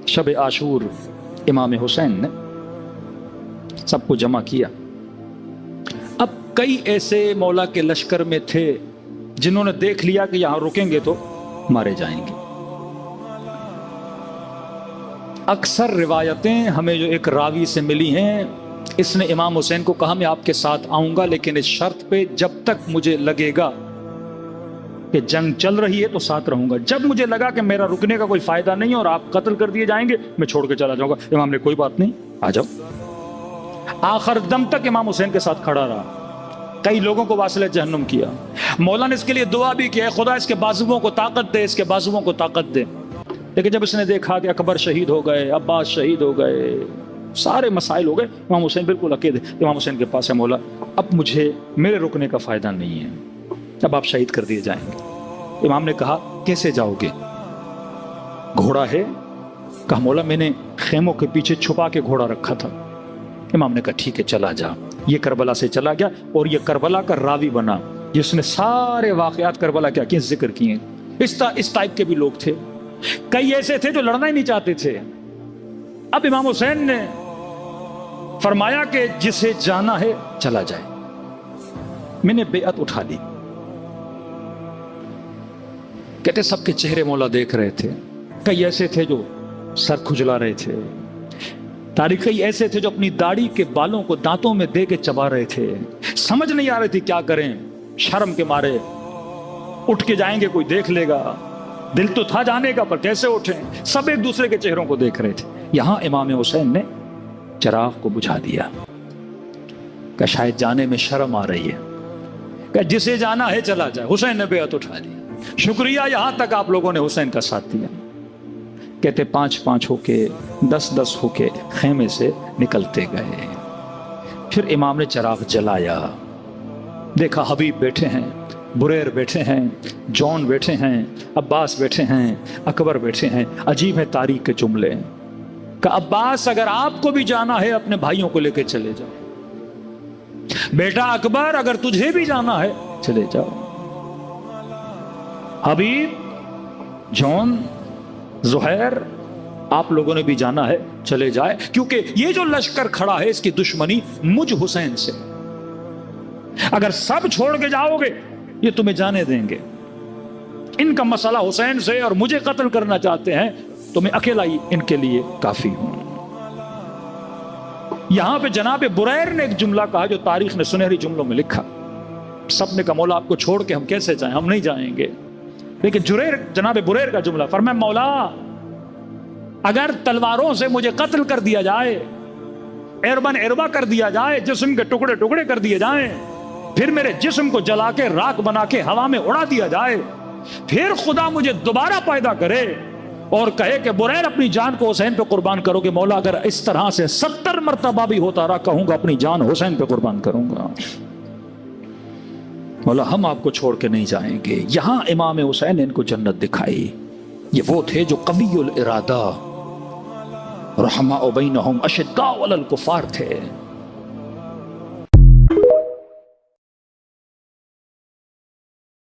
शब आशूर इमाम हुसैन ने सबको जमा किया। अब कई ऐसे मौला के लश्कर में थे जिन्होंने देख लिया कि यहां रुकेंगे तो मारे जाएंगे। अक्सर रिवायतें हमें जो एक रावी से मिली हैं, इसने इमाम हुसैन को कहा मैं आपके साथ आऊंगा लेकिन इस शर्त पे जब तक मुझे लगेगा कि जंग चल रही है तो साथ रहूंगा, जब मुझे लगा कि मेरा रुकने का कोई फायदा नहीं है और आप कत्ल कर दिए जाएंगे मैं छोड़ के चला जाऊंगा। इमाम ने कोई बात नहीं, आ जाओ। आखिर दम तक इमाम हुसैन के साथ खड़ा रहा। कई लोगों को वासिले जहन्नुम किया। मौला ने इसके लिए दुआ भी किया, खुदा इसके बाजुओं को ताकत दे, इसके बाजुओं को ताकत दे। लेकिन जब इसने देखा कि अकबर शहीद हो गए, अब्बास शहीद हो गए, सारे मसाइल हो गए, इमाम हुसैन बिल्कुल अकेले। इमाम हुसैन के पास है मौला अब मुझे मेरे रुकने का फायदा नहीं है, अब आप शहीद कर दिए जाएंगे। इमाम ने कहा कैसे जाओगे, घोड़ा है? कहा मौला मैंने खेमों के पीछे छुपा के घोड़ा रखा था। इमाम ने कहा ठीक है चला जा। ये करबला से चला गया और ये करबला का रावी बना जिसने सारे वाकयात करबला क्या किए जिक्र किए। इस टाइप के भी लोग थे। कई ऐसे थे जो लड़ना ही नहीं चाहते थे। अब इमाम हुसैन ने फरमाया कि जिसे जाना है चला जाए। मैंने बेअत उठा ली। कहते सबके चेहरे मौला देख रहे थे। कई ऐसे थे जो सर खुजला रहे थे, तारीख कई ऐसे थे जो अपनी दाढ़ी के बालों को दांतों में दे के चबा रहे थे। समझ नहीं आ रही थी क्या करें, शर्म के मारे उठ के जाएंगे कोई देख लेगा, दिल तो था जाने का पर कैसे उठें। सब एक दूसरे के चेहरों को देख रहे थे। यहां इमाम हुसैन ने चिराग को बुझा दिया कि शायद जाने में शर्म आ रही है, कि जिसे जाना है चला जाए। हुसैन ने बेअत उठा ली। शुक्रिया यहां तक आप लोगों ने हुसैन का साथ दिया। कहते 5-5 होके 10-10 होके खेमे से निकलते गए। फिर इमाम ने चिराग जलाया। देखा हबीब बैठे हैं, बुरैर बैठे हैं, जॉन बैठे हैं, अब्बास बैठे हैं, अकबर बैठे हैं। अजीब है तारीख के जुमले का। अब्बास अगर आपको भी जाना है अपने भाइयों को लेकर चले जाओ। बेटा अकबर अगर तुझे भी जाना है चले जाओ। हबीब, जॉन, जुहैर आप लोगों ने भी जाना है चले जाए, क्योंकि ये जो लश्कर खड़ा है इसकी दुश्मनी मुझ हुसैन से। अगर सब छोड़ के जाओगे ये तुम्हें जाने देंगे। इनका मसला हुसैन से और मुझे कत्ल करना चाहते हैं तो मैं अकेला ही इनके लिए काफी हूं। यहां पे जनाब बुरैर ने एक जुमला कहा जो तारीख ने सुनहरी जुमलों में लिखा। सबने कहा मौला आपको छोड़ के हम कैसे जाएं, हम नहीं जाएंगे। लेकिन जनाब बुरैर का जुमला फरमाया मौला अगर तलवारों से मुझे कत्ल कर दिया जाए, एरबन एरबा कर दिया जाए, जिस्म के टुकड़े टुकड़े कर दिए जाएं, फिर मेरे जिस्म को जला के राख बना के हवा में उड़ा दिया जाए, फिर खुदा मुझे दोबारा पैदा करे और कहे कि बुरैर अपनी जान को हुसैन पे कुर्बान करोगे। मौला अगर इस तरह से 70 मरतबा भी होता रहा कहूंगा अपनी जान हुसैन पे कुर्बान करूंगा। मौला हम आपको छोड़ के नहीं जाएंगे। यहां इमाम हुसैन ने इनको जन्नत दिखाई। ये वो थे जो कवियुल इरादा रहमा बैनहुम अशद्दा अलल कुफार थे।